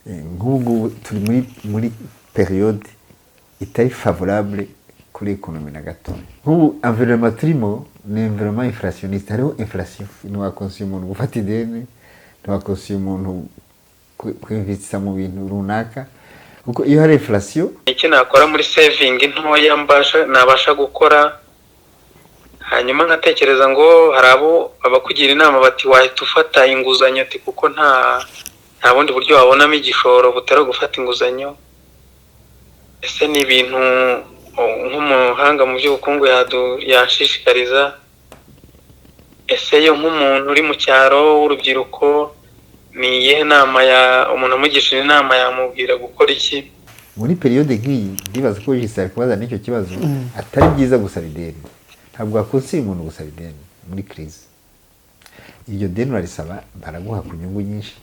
nk'ubu turi muri periode itari favorable kuri ekonomi na gato. Nk'ubu environnement turimo ni environnement inflationniste, hariho inflation, ntiwakonsiye umuntu gufata ideni, ntiwakonsiye umuntu kwinvestisa mu bintu runaka, kuko iyo hari inflation iki nakora muri saving ntoya nabasha gukora, hanyuma nkatekereza ngo hari abo abakugira inama bati wahita ufata inguzanyo ati kuko nta bundi buryo wabonamo igishoro butari gufata inguzanyo. Ese ni ibintu nk'umuhanga mu by'ubukungu yashishikariza? Ese yo nk'umuntu uri mu cyaro w'urubyiruko ni iyihe nama umuntu amugishije inama yamubwira gukora iki muri periode nk'iyi? Ndibaza ko yisaba kubaza n'icyo kibazo, atari byiza gusaba ideni. Ntabwo akonsiye umuntu gusaba ideni muri crise. Iryo deni urarisaba baraguha ku nyungu nyinshi,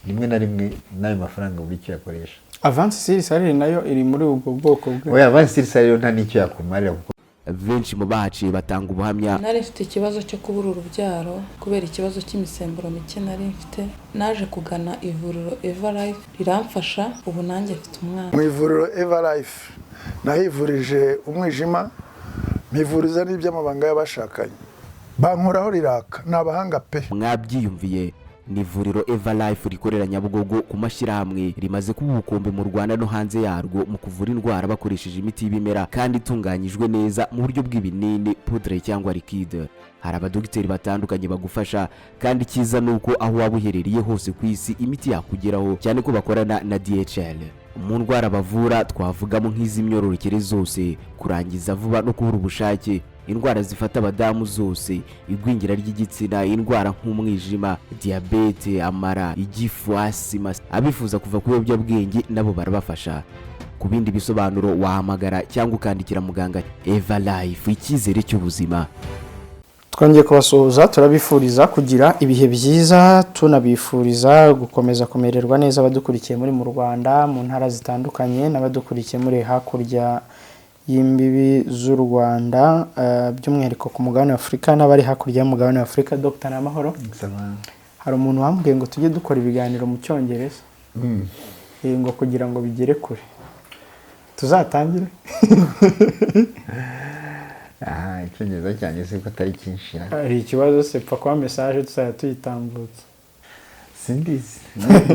rimwe na rimwe n'ayo mafaranga buri cyo yakoresha. Avance sur salaire nayo iri muri ubwo bwoko bwe. Oya, avance sur salaire nta nicyo yakumarira, kuko benshi mu bahaciye batanga ubuhamya. Nari mfite ikibazo cyo kubura urubyaro kubera ikibazo cy'imisemburo mike nari mfite. Naje kugana ivuriro Eva Life riramfasha, ubu nanjye mfite umwana. Mu ivuriro Eva Life nahivurije umwijima, mpivuriza n'iby'amabanga y'abashakanye, bankoraho riraka, n'abahanga pe. Mwabyiyumviye, ni ivuriro Eva Life rikorera Nyabugogo ku mashyirahamwe, rimaze kuba ubukombe mu Rwanda no hanze yarwo mu kuvura indwara bakoresheje imiti y'ibimera kandi itunganyijwe neza mu buryo bw'ibinini, poudre cyangwa liquide. Hari abadogiteri batandukanye bagufasha, kandi cyiza nuko aho waba uherereye hose ku isi imiti yakugeraho, cyane ko bakorana na DHL. Mu ndwara bavura twavugamo nk'iz'imyororokere zose, kurangiza vuba no kubura ubushake, indwara zifata abadamu zose, igwingira ry'igitsina, indwara nk'umwijima, diabete, amara, igifu, asima. Abifuza kuva ku biyobyabwenge nabo barabafasha. Ku bindi bisobanuro wahamagara cyangwa ukandikira muganga. Eva Life, icyizere cy'ubuzima. Twongeye kubasuhuza, turabifuriza kugira ibihe byiza, tunabifuriza gukomeza kumererwa neza abadukurikiye muri mu Rwanda, mu ntara zitandukanye, n'abadukurikiye muri hakurya y'imbibi z'u Rwanda, by'umwihariko ku mugabane wa Afurika n'abari hakurya y'umugabane wa Afurika. Dr. Namahoro, hari umuntu wambwiye ngo tujye dukora ibiganiro mu Cyongereza, ngo kugira ngo bigere kure. Tuzatangire? Icyongereza cyane se ko atari cyinshi. Hari ikibazo se pfa kwa message tuzajya tuyitambutsa. Simbizi.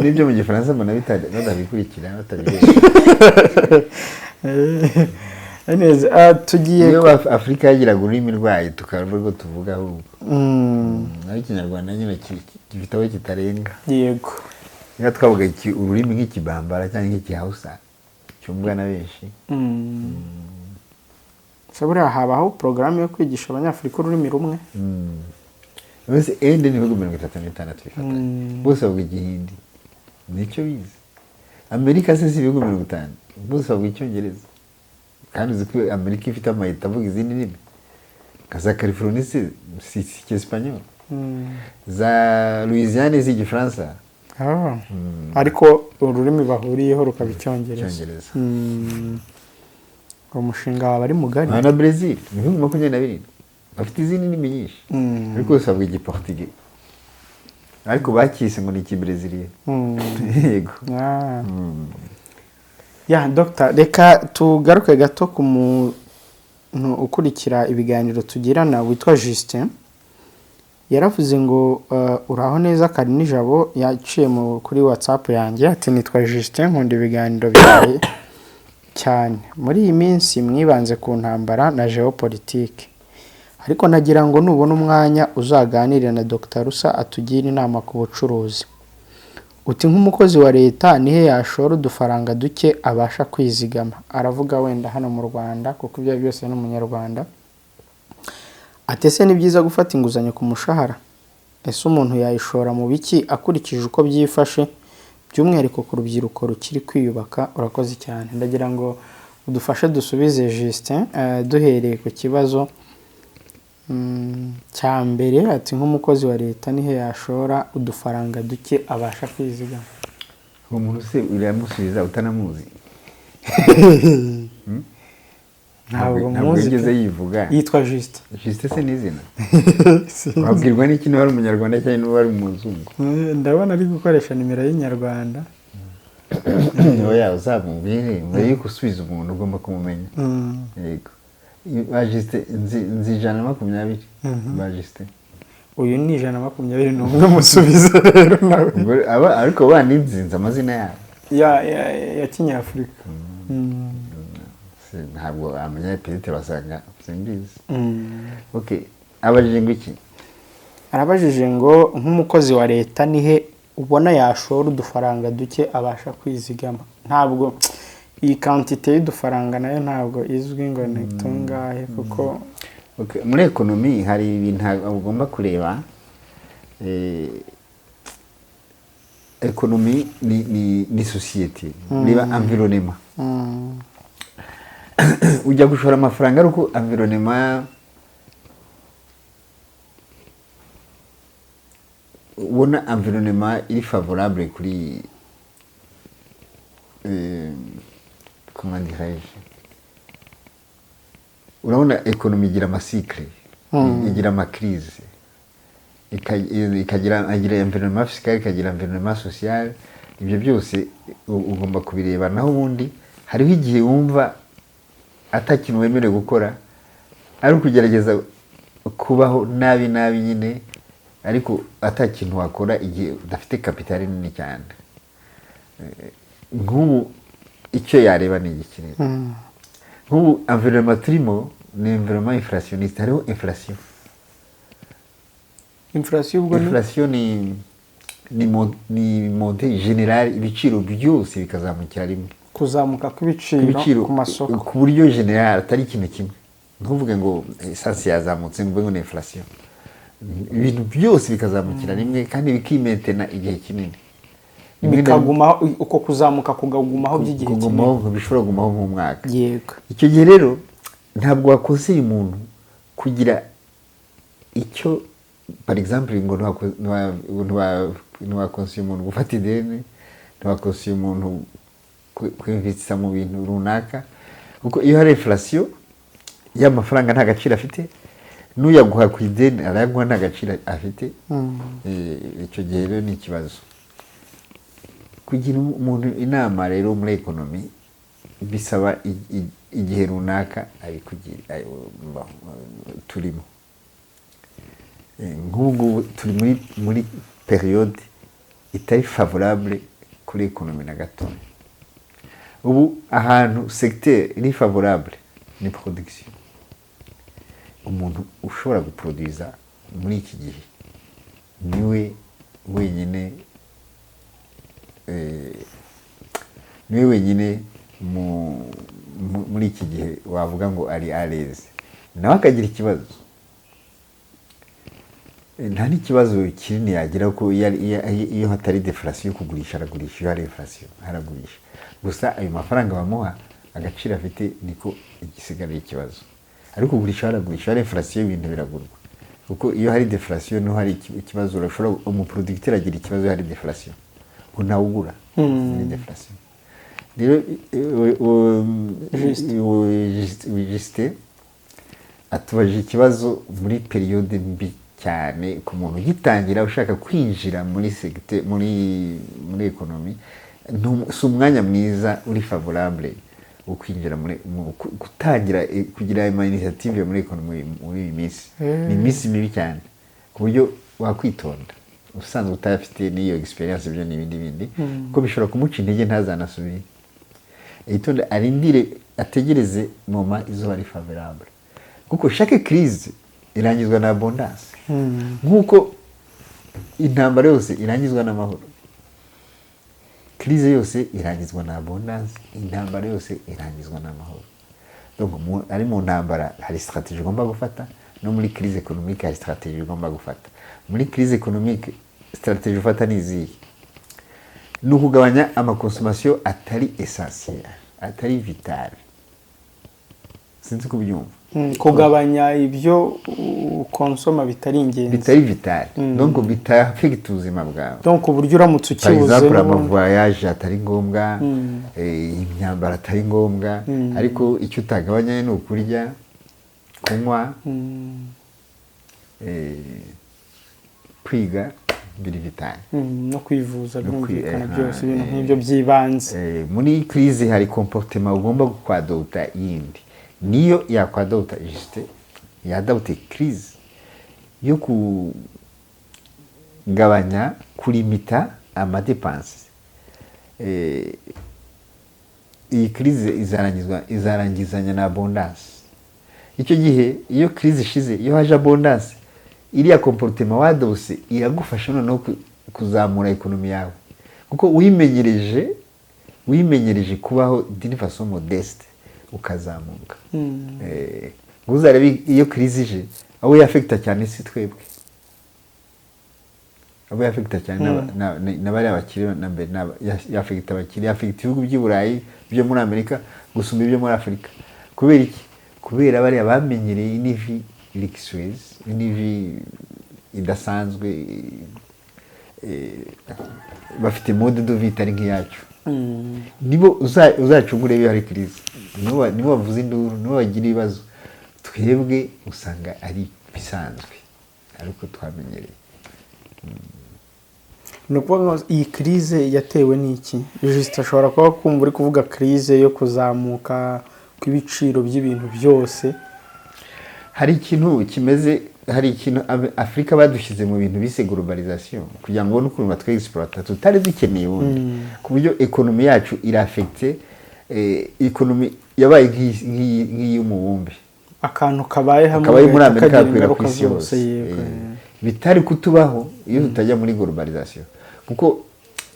N'ibyo mu Gifaransa mbona batabikurikira, batabireba. Neza, tugiye iyo Afrika yagiraga ururimi rwayo tukarwo rwo tuvugaho. Naho Ikinyarwanda nyine gifitaho kitarenga. Yego. Niba twavuga ururimi nk'Ikibambara cyangwa nk'Ikihausa cyumvwa na benshi. Sabura habaho programme yo kwigisha abanyafrika ururimi rumwe. Bose ende ni bihugu 36 bifata. Bose bavuga Igihindi. Nicyo bize. Amerika se si ibihugu 50. Bose bavuga Icyongereza. Kandi uzi ko Amerika ifite amayita avuga izindi ndimi. Kaza California si Espanyol. Za Louisiane si Igifaransa. Ariko ururimi bahuriyeho rukaba Icyongereza. Umushinga waba ari mugari. Na Brazil, ibihugu 22 bafite izindi ndimi nyinshi. Ariko bose bavuga Igiportugais. Ariko bakise ngo ni Ikibrazilian. Yego. Ya Dr. Reka tugaruke gato ku muntu ukurikira ibiganiro tugirana witwa Justin. Yaravuze ngo uraho neza kari nijabo, yaciye kuri WhatsApp yanjye ati nitwa Justin, nkunda ibiganiro byawe cyane. Muri iyi minsi mwibanze ku ntambara na geopolitique, ariko nagira ngo nubona umwanya uzaganire na Dr. Rusa atugira inama ku bucuruzi. Uti nk'umukozi wa leta nihe yashora udufaranga duke abasha kwizigama? Aravuga wenda hano mu Rwanda kuko ibyo byose ni umunyarwanda. Atese ni byiza gufata inguzanyo ku mushahara? Ese umuntu yayishora mu biki akurikije uko byifashe, by'umwihariko ku rubyiruko rukiri kwiyubaka? Urakoze cyane. Ndagira ngo udufashe dusubize Justin, duhereye ku kibazo cya mbere. Ati nk'umukozi wa leta nihe yashora udufaranga duke abasha kwizigama? Umuntu se uramusubiza utanamuzi? Ntabwo muzi. Yigeze yivuga. Yitwa Justin. Justin se ni izina? Wabwirwa n'iki niba ari umunyarwanda cyangwa niba ari umuzungu? Ndabona ari gukoresha nimero y'inyarwanda. oya uzamubwire mbere yuko usubiza umuntu ugomba kumumenya yego bajiste nzi 120 bajiste uyu ni 121 musubiza rero nawe ariko baninzinze amazina yabo ya Kinyafurika ntabwo amenya petite basanga simbizi okay abajije ngo iki arabajije ngo nk'umukozi wa leta nihe ubona yashora udufaranga duke abasha kwizigama ntabwo iyi quantité y'udufaranga nayo ntabwo izwi ngo ni tungahe kuko muri economy hari ibintu ugomba kureba economy ni société niba environnement ujya gushora amafaranga ariko environnement ubona environnement iri favorable kuri comment dirais-je urabona economy igira amacycle igira amakrize ikagira environnement fiscal ikagira environnement social ibyo byose ugomba kubireba naho ubundi hariho igihe wumva atakintu wemerewe gukora ari ukugerageza kubaho nabi nyine ariko atakintu wakora igihe udafite kapitali nini cyane nk'ubu icyo yareba ni igikirere nk'ubu environnement turimo ni environnement inflationniste hariho inflation ubwo inflation ni monte general ibiciro byose bikazamukira rimwe kuzamuka kw'ibiciro ku masoko ku buryo general atari ikintu kimwe ntuvuge ngo essence yazamutse ngo ni inflation ibintu byose bikazamukira rimwe kandi bikimentena igihe kinini bikaguma uko kuzamuka kugagumaho by'igihe kinini bishobora kugumaho nk'umwaka yego icyo gihe rero ntabwo wakoseye umuntu kugira icyo par exemple ngo ntiwakoseye umuntu gufata ideni ntiwakoseye umuntu kwinvestisa mu bintu runaka kuko iyo hari inflation y'amafaranga nta gaciro afite n'uyaguha ku ideni arayaguha nta gaciro afite icyo gihe rero ni ikibazo kugira umuntu inama rero muri economy bisaba igihe runaka turimo nk'ubu turi muri periode itari favorable kuri economy na gato ubu ahantu secteur iri favorable ni production umuntu ushobora guproduza muri iki gihe niwe wenyine muri iki gihe wavuga ngo ari areze nawe akagira ikibazo nta n'ikibazo kinini yagira ko iyo hatari deflation yo kugurisha aragurisha iyo hari inflation aragurisha gusa ayo mafaranga bamuha agaciro afite niko igisigara ikibazo ariko kugurisha aragurisha hari inflation y'ibintu biragurwa kuko iyo hari deflation no hari ikibazo urashobora umuproducteur agira ikibazo hari deflation ngo ntawugura ni deflation rero juste atubajije ikibazo muri periode mbi cyane ku muntu ugitangira ushaka kwinjira muri secteur muri economy si umwanya mwiza uri favorable wo kwinjira gutangira kugira ama initiative muri economy muri iyi minsi ni iminsi mibi cyane ku buryo wakwitonda usanzwe utafite n'iyo experience byo n'ibindi ko bishobora kumuca intege ntazanasubire itonde arindire ategereze moma izuba ari favorable kuko chaque crise irangizwa na abondance nkuko intambara yose irangizwa n'amahoro crise yose irangizwa na abondance intambara yose irangizwa n'amahoro donc ari mu ntambara hari strategie ugomba gufata no muri crise économique hari strategie ugomba gufata muri crise économique strategie ufata ni izihe ni ukugabanya amakonsommation atari essentiel atari vital sinzi kubyumva kugabanya ibyo konsoma bitari ingenzi bitari vital donc bitafite ubuzima bwawe donc uburyo uramutse ukibuze par exemple amavoyage atari ngombwa imyambaro atari ngombwa ariko icyo utagabanya ni ukurya kunywa kwiga biri vitale no kwivuza birumvikana kwi- byose ibintu nk'ibyo by'ibanze. muri crise hari comportement ugomba kwadota yindi niyo yakwadota juste yadawute crise yo kugabanya kulimita amadepanse. Iyi crise izarangizanya na abondance. Icyo gihe iyo crise ishize iyo haje abondance iriya comportement wadose iragufasha noneho kuzamura ekonomi yawe kuko wimenyereje kubaho d'une façon modeste ukazamuka. Uzarebe iyo crise ije abo yafekta cyane si twebwe, abo yafekta cyane n'abari abakiri na mbere yafekta abakiri yafekta ibihugu by'i Burayi byo muri Amerika gusumba ibyo muri Afurika. Kubera iki? Kubera bari abamenyereye inivi luxueuse, inivi idasanzwe, bafite mode de vie itari nk'iyacu. Nibo uzacungure iyo hari crise, nibo bavuza induru, nibo bagira ibibazo. Twebwe usanga ari bisanzwe ariko twamenyereye. Nuko iyi crise yatewe n'iki? Juste ashobora kuba kumva uri kuvuga crise yo kuzamuka kw'ibiciro by'ibintu byose. Hari ikintu kimeze, hari ikintu Afrika badushyize mu bintu bise globalisation kugira ngo n'ukuntu batwe exploiter tutari dukeneye ubundi ku buryo ekonomi yacu irafecte, ekonomi yabaye nk'iy'umubumbe. Akantu kabaye hamwe kabaye muri Amerika kwera ku isi yose. Bitari kutubaho iyo tutajya muri globalisation kuko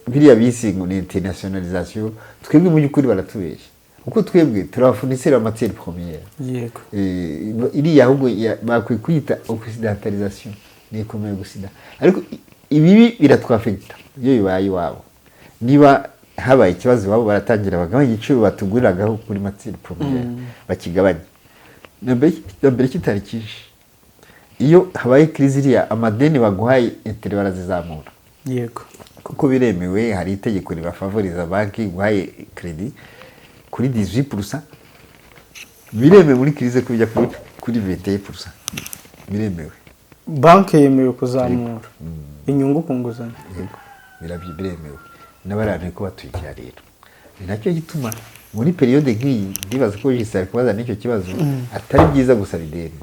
biriya bisi ngo ni internationalisation. Twebwe mu by'ukuri baratubeshya kuko twebwe turabafunisira matière première. Yego. Iriya ahubwo bakwiye kwita occidentalisation ni ikomeye gusida ariko ibibi biratwafekta iyo bibaye iwabo. Niba habaye ikibazo iwabo baratangira bagabanya igiciro batuguragaho kuri matière première bakigabanya. Nambere kitari cyinshi iyo habaye crise iriya amadeni baguhaye intérêt barazizamura. Yego. Kuko biremewe, hari itegeko ribafavoriza banki guhaye credit kuri 18%. Biremewe muri crise kujya kuri 21%. Biremewe. Banki yemewe kuzamura inyungu ku nguzanyo. Yego. Biremewe. N'abarane ko batwikira rero. Ni nacyo gituma muri periode nk'iyi ndibaza ko gisari kubaza n'icyo kibazo atari byiza gusaba ideni.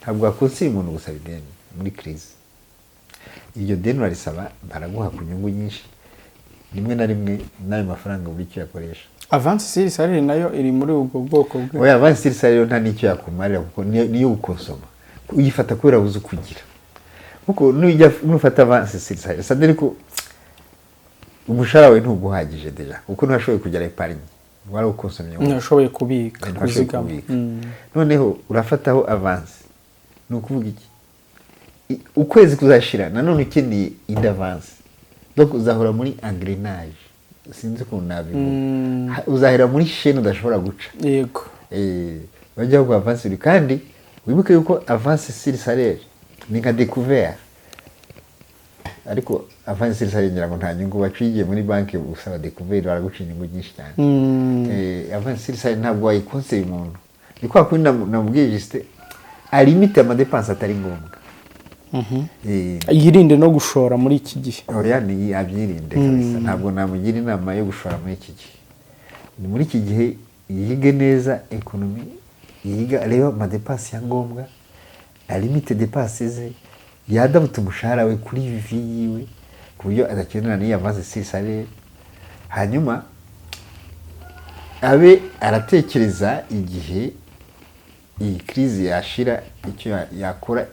Ntabwo akonse umuntu gusaba ideni muri crise. Iyo deni barisaba baraguha ku nyungu nyinshi. Rimwe na rimwe nayo mafaranga buri cyo yakoresha. Avance sur salaire nayo iri muri ubwo bwoko bwe. Oya, avance sur salaire nta nicyo yakumarira kuko niyo ukonsoma. Uyifata kubera uzi kugira. Kuko nufata avance sur salaire sadere ko umushahara we ntuguhagije deja kuko ntashoboye kugera epargne. Wari ukonsomye. Ntashoboye kubika kuzigama. Noneho urafataho avance. Nukuvuga iki? Ukwezi kuzashira nanone ukeneye indi avance. Donc uzahora muri engrenage. Sinzi ko nabivuga. Uzahera muri chaîne udashobora guca. Yego. Bajya ku avance uri kandi wibuke yuko avance sur salaire ni nka découvert. Ariko avance sur salaire ngira ngo nta nyungu baciye muri banki usaba découvert baraguca inyungu nyinshi cyane. Avance sur salaire ntabwo wayikonseye umuntu. Ni kwa kundi namubwiye juste a limite amadepense atari ngombwa. Yirinde no gushora muri iki gihe. Oya ni abyirinde kabisa. Ntabwo namugira inama yo gushora muri iki gihe. Ni muri iki gihe yige neza ekonomi, yiga reba amadepense ya ngombwa, a limite dépenses ze, yadabuta umushahara we kuri vivi yiwe ku buryo adakenera n'iyo avance sur salaire. Hanyuma abe aratekereza igihe iyi crise yashira icyo yakora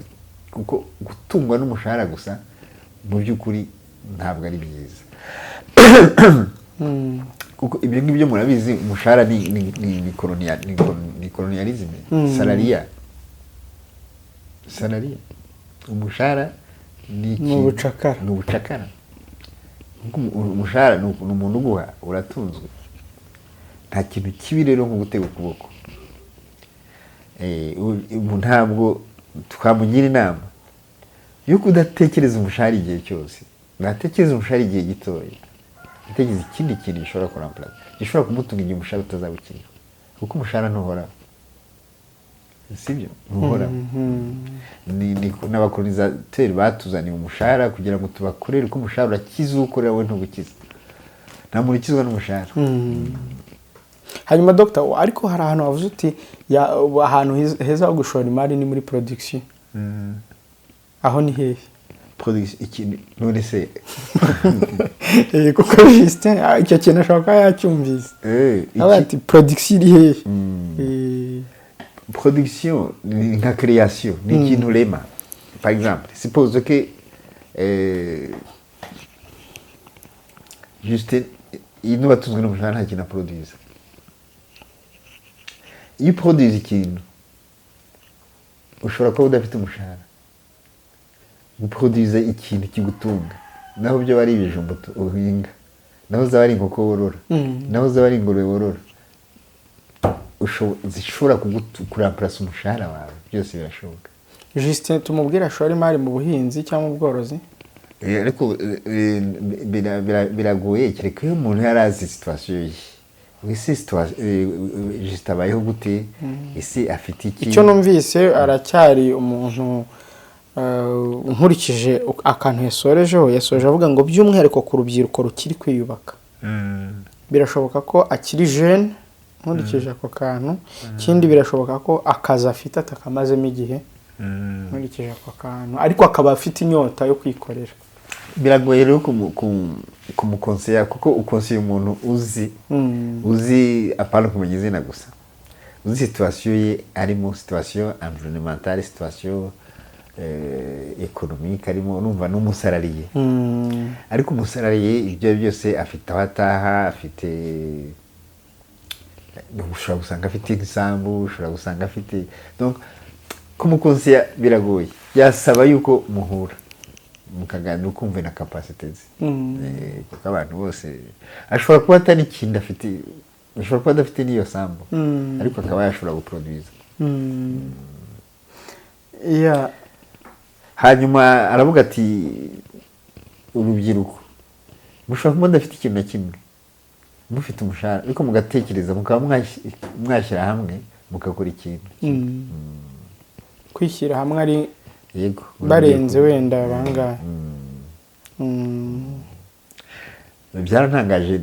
kuko gutungwa n'umushahara gusa mu by'ukuri ntabwo ari byiza. Kuko ibyo ngibyo murabizi umushahara ni colonialism. Salaria umushahara ni ubucakara. Umushahara ni umuntu uguha uratunzwe. Nta kintu kibi rero nko gutega ukuboko. Ntabwo twamugira inama yo kudatekereza umushahara igihe cyose. Natekereza umushahara igihe gitoya. Natekereza ikindi kintu gishobora kuramplaza. Gishobora kumutunga igihe umushahara utazabukiriho. Kuko umushahara ntuhoraho. sibyo buhora ni n'abakolonizateri batuzaniye umushahara kugira ngo tubakorere ko umushahara urakiza ukorera we ntugukiza nta muntu ukizwa n'umushahara. Hanyuma Dr. ariko hari ahantu wavuze uti ahantu heza ho gushora imari ni muri production. Aho ni hehe? Production ikintu none se kuko Justin icyo kintu ashaka yacyumvise. Ati production iri hehe? Production ni nka création ni ikintu rema. Par exemple, suppose que Justin ino batuzwe n'umushahara nta kintu aproduce. Iyo produce ikintu ushobora kuba udafite umushahara uproduce ikintu kigutunga naho byo bari ibijumba uhinga naho zaba ari inkoko worora naho zaba ari ingurube worora zishobora kuramplasa umushahara wawe byose birashoboka. Justin tumubwira ashora imari mu buhinzi cyangwa mu bworozi ariko biragoye kereka iyo umuntu yarazi situation ye wese Justin abayeho gute ese afite iki. Icyo numvise aracyari umuntu nkurikije akantu yasoje avuga ngo by'umwihariko ku rubyiruko rukiri kwiyubaka birashoboka ko akiri jeune nkurikije ako kantu kindi birashoboka ko akazi afite atakamazemo igihe nkurikije ako kantu ariko akaba afite inyota yo kwikorera. Biragoye rero kumukonsera kuko ukonseye umuntu uzi apana kumenya izina gusa uzi situation ye arimo situation environnementale situation économique arimo numva n'umusarariye ariko umusarariye ibyo byose afite abataha afite ushobora gusanga afite isambu ushobora gusanga afite donc kumukonsera biragoye yasaba yuko muhura mukaganira ukumva na capacité ze kuko abantu bose ashobora kuba atari ikintu afite ashobora kuba adafite n'iyo sambu ariko akaba yashobora guproduce. Hanyuma aravuga ati urubyiruko mushobora kuba mudafite ikintu na kimwe mufite umushahara ariko mugatekereza mukaba mwashyira hamwe mugakora ikintu kwishyira hamwe ari yego barenze wenda bangahe. Byarantangaje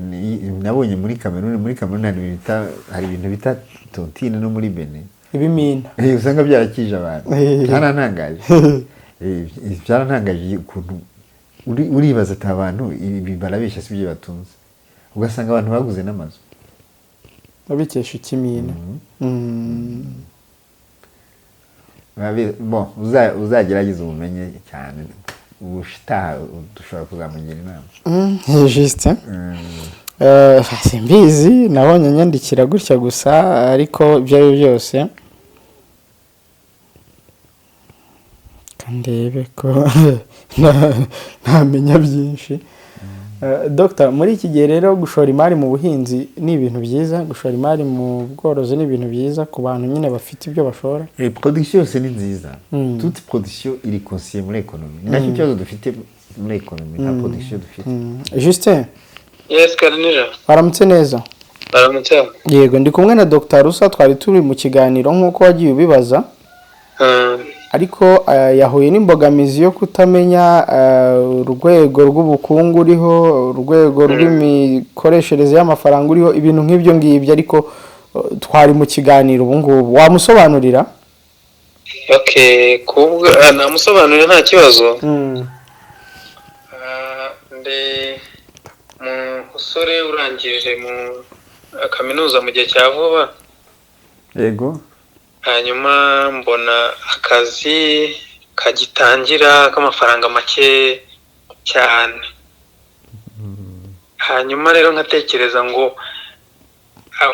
nabonye muri Cameroon hari ibintu bita tontine no muri Benin ibimina usanga byarakije abantu byarantangaje byarantangaje ukuntu uribaza ati abantu ibi barabeshya si byo batunze ugasanga abantu baguze n'amazu babikesha ikimina. Bon uzagerageza ubumenye cyane ubushitaha dushobora kuzamugira inama. Justin simbizi nabonye nyandikira gutya gusa ariko ibyo byose kandebe ko ntamenya byinshi. Dr. muri iki gihe rero gushora imari mu buhinzi ni ibintu byiza gushora imari mu bworozi ni ibintu byiza ku bantu nyine bafite ibyo bashora. Production yose ni nziza toute production iri conseillée muri économie nacyo cyo dufite muri économie na production dufite. Justin Yes Karinija baramutse neza. Baramutse yego ndi kumwe na Dr. Rusa twari turi mu kiganiro nkuko wagiye ubibaza ariko yahuye n'imbogamizi yo kutamenya urwego rw'ubukungu uriho urwego rw'imikoreshereze y'amafaranga uriho ibintu nk'ibyo ngibyo ariko twari mu kiganiro ubu ngubu wamusobanurira. namusobanurira nta kibazo. Ndi umusore urangije mu kaminuza mu gihe cya vuba yego hanyuma mbona akazi kagitangira k'amafaranga make cyane hanyuma rero nkatekereza ngo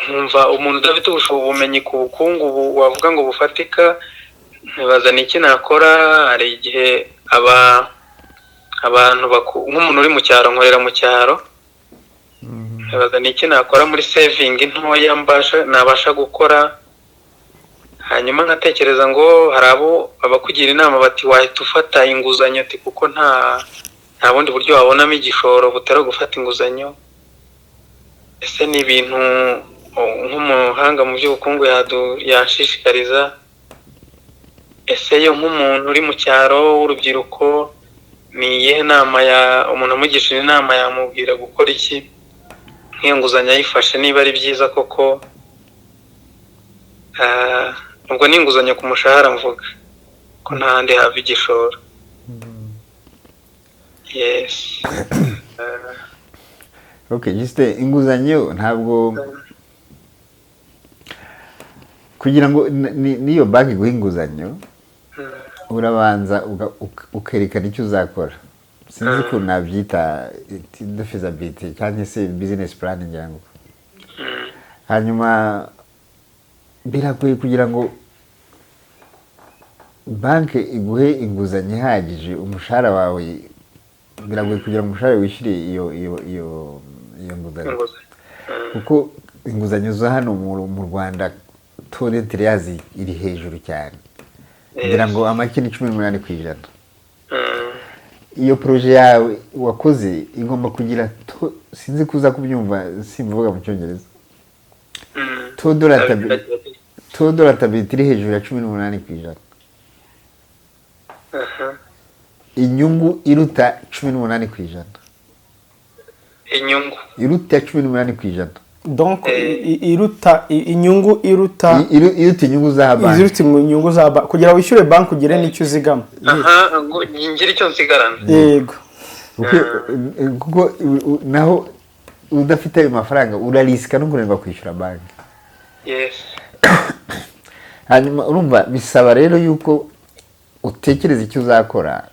nkumva umuntu udafite ubumenyi ku bukungu wavuga ngo bufatika ntibaza n'iki nakora. Hari igihe abantu nk'umuntu uri mu cyaro nkorera mu cyaro ntibaza n'iki nakora muri saving ntoya nabasha gukora hanyuma nkatekereza ngo hari abakugira inama bati wahita ufata inguzanyo kuko nta bundi buryo wabonamo igishoro butari gufata inguzanyo. Ese ni ibintu nk'umuhanga mu by'ubukungu yashishikariza ese yo nk'umuntu uri mu cyaro w'urubyiruko ni iyihe nama ya umuntu amugishije inama yamubwira gukora iki nk'iyo nguzanyo ayifashe niba ari byiza koko ubwo ni inguzanyo ku mushahara mvuga ko nta handi hava igishoro. Yes. Okay, juste inguzanyo ntabwo kugira ngo niyo banki iguha inguzanyo urabanza ukerekana icyo uzakora. Sinzi ko nabyita feasibility cyangwa se business plan nyango. Hanyuma biragoye kugira ngo banki iguhe inguzanyo ihagije umushahara wawe, biragoye kugira ngo umushahara wishyure iyo nguzanyo, kuko inguzanyo zo hano mu Rwanda toretire yazi iri hejuru cyane, ngira ngo amakini 18%. Iyo projet yawe wakoze igomba kugira sinzi kuza kubyumva simvuga mu cyongereza, todoratability iri hejuru ya 18%. Inyungu iruta 18%. Inyungu iruta 18%. Donc iruta inyungu iruta inyungu za banki, iruta inyungu za banki kugira wishyure banki ugire n'icyo uzigama. ngo ngire icyo nsigarana. Yego. Kuko naho udafite ayo mafaranga urarisika no kurengwa kwishyura banki. Yes. Hanyuma urumva bisaba rero yuko utekereza icyo uzakora,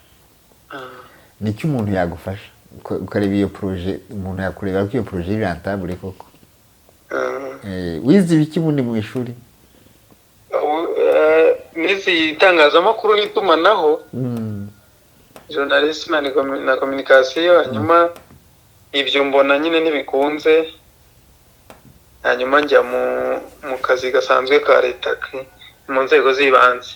nicyo umuntu yagufasha ukareba iyo projet, umuntu yakureba ko iyo projet iri rentable koko. Wize ibiki bundi mu ishuri? Nizi itangazamakuru n'itumanaho, journalism na communication. Hanyuma ibyo mbona nyine ntibikunze, hanyuma njya mu kazi gasanzwe ka leta mu nzego z'ibanze.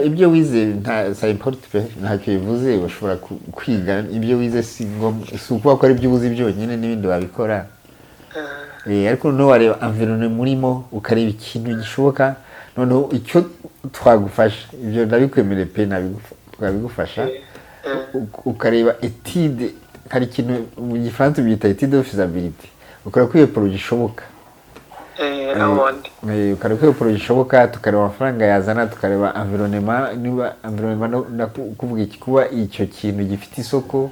Ibyo wize nta support ntacyo bivuze, bashobora kwiga ibyo wize si ukuba ko ari ibyo ubuze byonyine n'ibindi wabikora. Ariko no wareba environnement murimo ukareba ikintu gishoboka, noneho icyo twagufasha ibyo ndabikwemereye pe twabigufasha. Ukareba étude, hari ikintu mu gifaransa byita étude de faisabilité, ukora ko iyo projet ishoboka. Ukareba ko iyo projet ishoboka, tukareba amafaranga yazana, tukareba environnement, niba environnement kuvuga iki, kuba icyo kintu gifite isoko.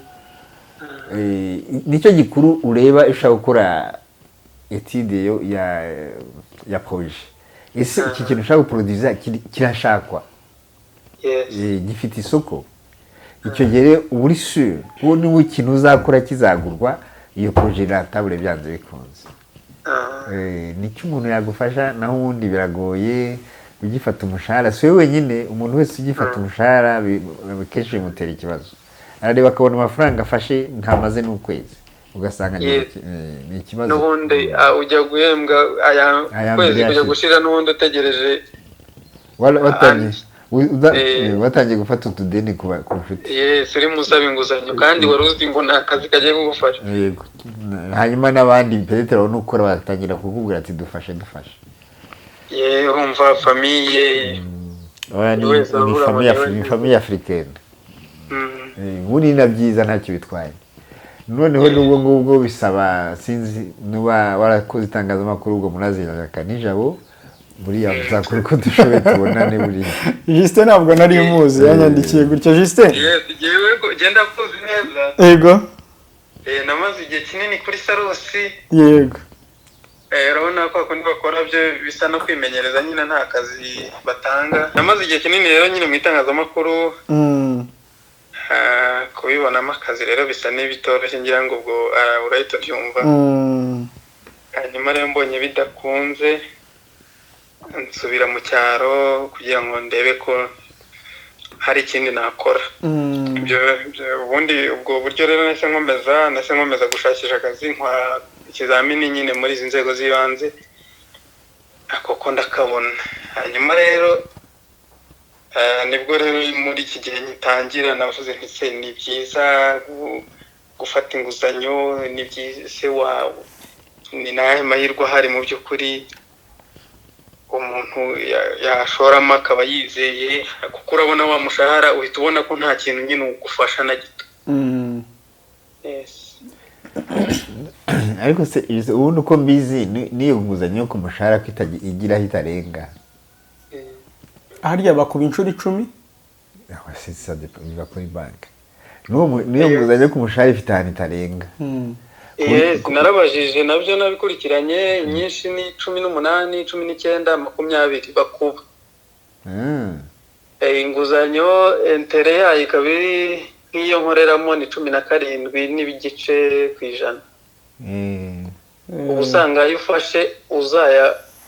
Nicyo gikuru ureba ushaka gukora étude ya projet. Ese iki kintu ushaka guproducer kirashakwa, gifite isoko. Icyo gihe uri sure ko niba ikintu uzakora kizagurwa, iyo projet rentable byanze bikunze. Nicyo umuntu yagufasha, naho ubundi biragoye ugifata umushahara. Si wowe wenyine, umuntu wese ugifata umushahara kenshi bimutera ikibazo. Arareba akabona amafaranga afashe ntamaze n'ukwezi, ugasanga ni ikibazo. N'ubundi ujya guhembwa aya kwezi kujya gushira, n'ubundi utegereje watangiye gufata utudeni ku nshuti. Yes, uri musaba inguzanyo kandi wari uzi ngo nta kazi kagiye kugufasha. Yego. Hanyuma n'abandi peut-être aho nukora batangira kukubwira ati dufashe. Urumva famille. Ni famille africaine. Buni na byiza ntacyo bitwaye. Noneho nubwo ngubwo bisaba, sinzi nuba warakoze itangazamakuru ubwo munaziraka nijabo buriya uzakora ko dushoboye tubonane buriya. Justin ntabwo nari muzi, yanyandikiye gutyo. Justin yewe genda kuzi neza. Yego. Namaze igihe kinini kuri Sarusi. Yego. Urabona ko akundi bakora byo bisa no kwimenyereza, nyine nta kazi batanga. Namaze igihe kinini rero nyine mu itangazamakuru. Kubibonamo akazi rero bisa n'ibitoroshye, ngira ngo ubwo urahita byumva. Hanyuma rero mbonye bidakunze, nsubira mu cyaro kugira ngo ndebe ko hari ikindi nakora. Ubundi ubwo buryo rero nase nkomeza gushakisha akazi, nkora ikizamini nyine muri izi nzego z'ibanze, akoko ndakabona. Hanyuma rero nibwo rero muri iki gihe ngitangira navuze nti ni byiza gufata inguzanyo, ni byiza ni nahe mahirwe ahari mu by'ukuri. umuntu yashoramo akaba yizeye, kuko urabona wa mushahara uhita ubona ko nta kintu nyine ugufasha na gito. Yes. ariko se ubundi uko mbizi niyo nguzanyo ku mushahara ko igira hitarenga harya bakuba inshuro 10 biba kuri banki niyo nguzanyo ku mushahara ifite ahantu itarenga. Narabajije nabyo nabikurikiranye, nyinshi ni 18, 19, 20 bakuba. Inguzanyo entere yayo ikaba iri nk'iyo nkoreramo ni 17 n'ibigice ku%. Ubu usanga iyo ufashe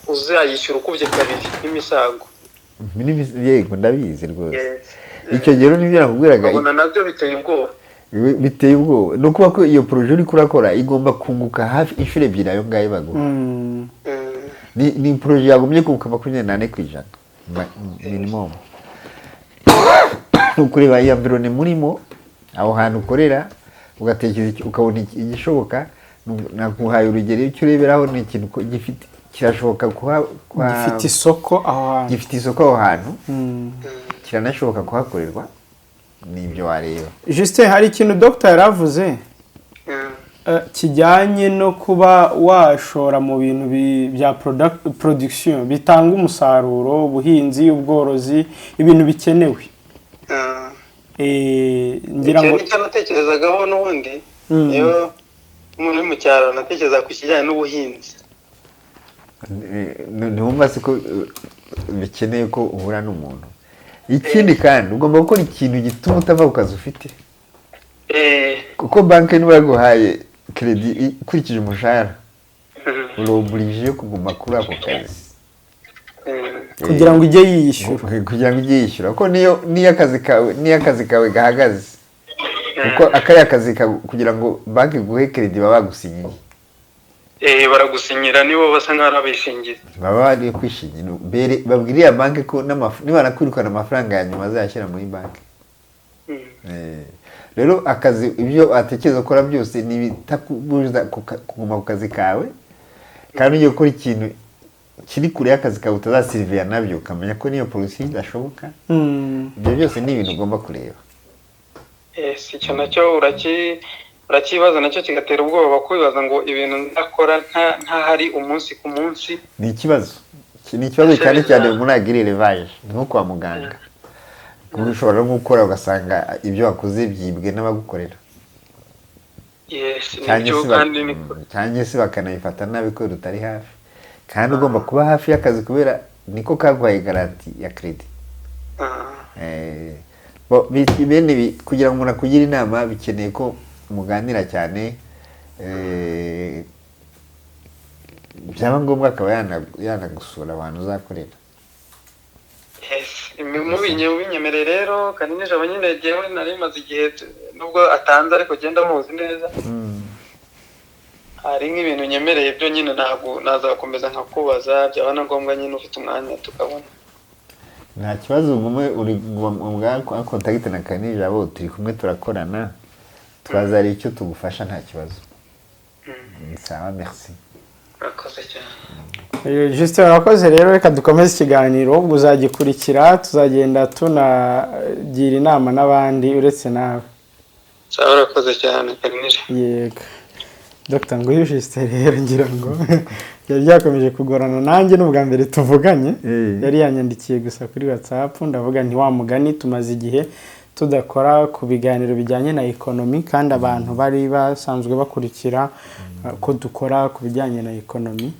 uzayishyura ukubye kabiri n'imisago. Yego ndabizi rwose. Icyo gihe nibyo nakubwiraga. Ubona nabyo biteye ubwoba. Biteye ubwoba. No kuba ko iyo projet uri kurakora igomba kunguka hafi inshuro 2 ayo ngayo baguha. Ni projet yagumye kunguka 28% minimum. Ukureba ya environment murimo aho hantu ukorera ugatekereza ukabona igishoboka. Nakuhaye urugero icyo ureberaho ni ikintu gifite kirashoboka gifite isoko aho hantu kiranashoboka kuhakorerwa nibyo wareba. Juste hari ikintu Dr yaravuze kijyanye no kuba washora mu bintu bya production bitanga umusaruro, ubuhinzi, ubworozi, ibintu bikenewe. Ngira ngo natekerezagaho n'ubundi iyo muri mu cyaro natekereza ku kijyanye n'ubuhinzi. Ntiwumva se ko bikeneye ko uhura n'umuntu. Ikindi kandi ugomba gukora ikintu gituma utava ku kazi ufite. Kuko banki niba yaguhaye credit ikurikije umushahara uroburije kuguma kuri ako kazi kugira ngo ujye yishyura. Kuko niyo akazi kawe gahagaze, kuko akari akazi kugira ngo banki guhe credit baba bagusinyiye. Baragusinyira nibo basa nk'arabishingira. Baba bari kwishingira. Babwiriye banki ko niba nakwirukana amafaranga ya nyuma azashyira muri banki. Rero akazi ibyo atekereza gukora byose ni bitakubuza kuguma ku kazi kawe, kandi ugiye gukora ikintu kiri kure y'akazi kawe utazasiriviya nabyo ukamenya ko niyo polisi idashoboka. Ibyo byose ni ibintu ugomba kureba. Icyo nacyo urakibaza nacyo kigatera ubwoba, kwibaza ngo ibintu ndakora ntahari umunsi ku munsi. Ni ikibazo cyane cyane umuntu agirira revaje nko kwa muganga. Kuko ushobora no gukora ugasanga ibyo wakoze byibwe n'abagukorera. Cyangwa se bakanabifata nabi ko utari hafi, kandi ugomba kuba hafi y'akazi kubera niko kaguhaye garanti ya credit. Bene kugira ngo umuntu akugire inama bikeneye ko muganira cyane, byaba ngombwa akaba yanagusura abantu uzakorera. Mubinyemerere rero kanini jabo nyine jewe nari maze igihe nubwo atanze ariko genda muzi neza. Hari nk'ibintu nyemereye byo nyine ntabwo nazakomeza nkakubaza, byaba na ngombwa nyine ufite umwanya tukabona. Nta kibazo uri ngombwa contact na kanini jabo turi kumwe turakorana, twazari icyo tugufasha nta kibazo. Sawa, merci. Urakoze cyane. Juste urakoze rero, reka dukomeze ikiganiro, uzagikurikira tuzagenda tunagira inama n'abandi uretse nawe. Sawa, urakoze cyane kanije. Yego Dr. Nguyu Juste rero ngira ngo yari yakomeje kugorana nanjye n'ubwa mbere tuvuganye. Yari yanyandikiye gusa kuri WhatsApp, ndavuga nti wa mugani tumaze igihe tudakora ku biganiro bijyanye na economy, kandi abantu bari basanzwe bakurikira ko dukora ku bijyanye na economy.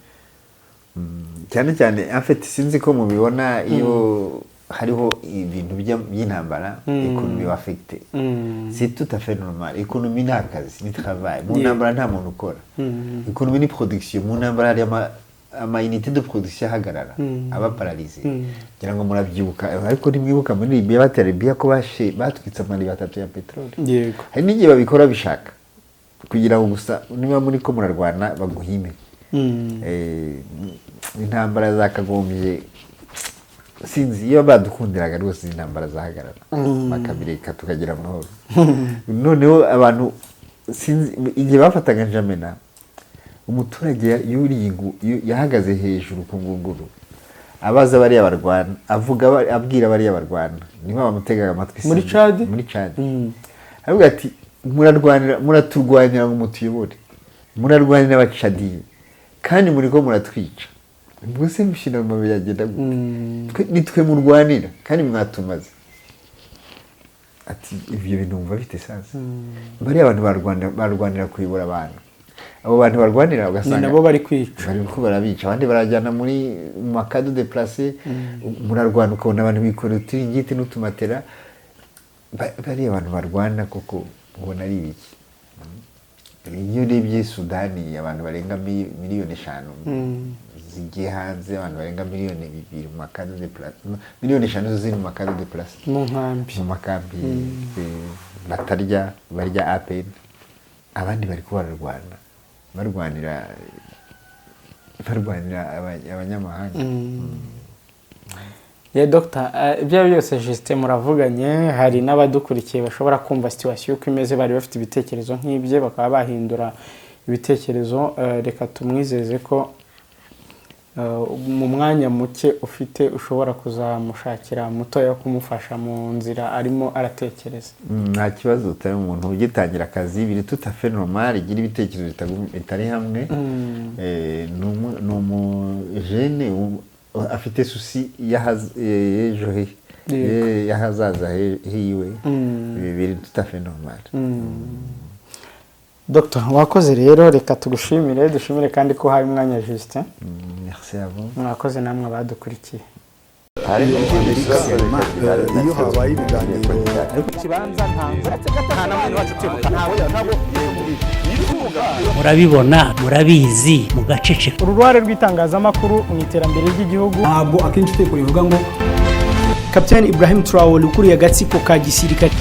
Cyane cyane afite sinzi ko mubibona iyo hariho ibintu by'intambara economy affecte. C'est tout à fait normal. Economy ni akazi, ni travail. Mu ntambara nta muntu ukora. Economy ni production. Mu ntambara hari ama unité de production hagarara aba paralysé. Ngira ngo murabyibuka, ariko nimwibuka muri Libya batera Libya ko batwitse amari 3 ya petrole. Yego. Hari n'igihe babikora bishaka kugira ngo gusa niba muri ko murarwana baguhime. Intambara zakagombye sinzi iyo badukundiraga rwose intambara zahagarara bakabireka tukagira amahoro. Noneho abantu sinzi igihe bafataga Njamena umuturage yahagaze hejuru ku ngunguru abaza bariya barwana abwira bariya barwana niba bamutegaga amatwi muri Chad avuga ati muraturwanira ngo mutuyobore murarwanira abacadiye kandi muri ko muratwica mbese mushina mu byagenda nitwe murwanira kandi mwatumaze ati ibyo bintu umva bite sasa bari abantu barwanira kuyobora abantu abo bantu barwanira ugasanga nabo bari kwica bari ko barabica abandi barajyana muri makado de place murarwana ukabona abantu bikorera uturingiti n'utumatera bari abantu barwana koko ubona ari ibiki iyo urebye Sudani abantu barenga miliyoni 5 zigiye hanze abantu barenga miliyoni 2 mu makado de place miliyoni 5 ziri mu makado de place mu makambi batarya barya apen abandi bari kubarwana barwanira abanyamahanga ya Dr. ibyo byose Justin muravuganye hari n'abadukurikiye bashobora kumva situation uko imeze bari bafite ibitekerezo nk'ibye bakaba bahindura ibitekerezo reka tumwizeze ko mu mwanya muke ufite ushobora kuzamushakira muto yo kumufasha mu nzira arimo aratekereza nta kibazo utari umuntu ugitangira akazi biri tutafe normal igira ibitekerezo bitari hamwe no jeune afite susi y'ejo yahazaza hiwe biri tutafe normal Dr. wakoze rero reka dushimire kandi ko hari umwanya Justin merci à vous mwakoze namwe abadukurikiye iyo habaye ibiganiro kibanza murabibona murabizi mugaceceka uruhare rw'itangazamakuru mu iterambere ry'igihugu ntabwo akenshi iteko rivuga ngo Kapiteni Ibrahim Traoré ukuriye agatsiko ka gisirikare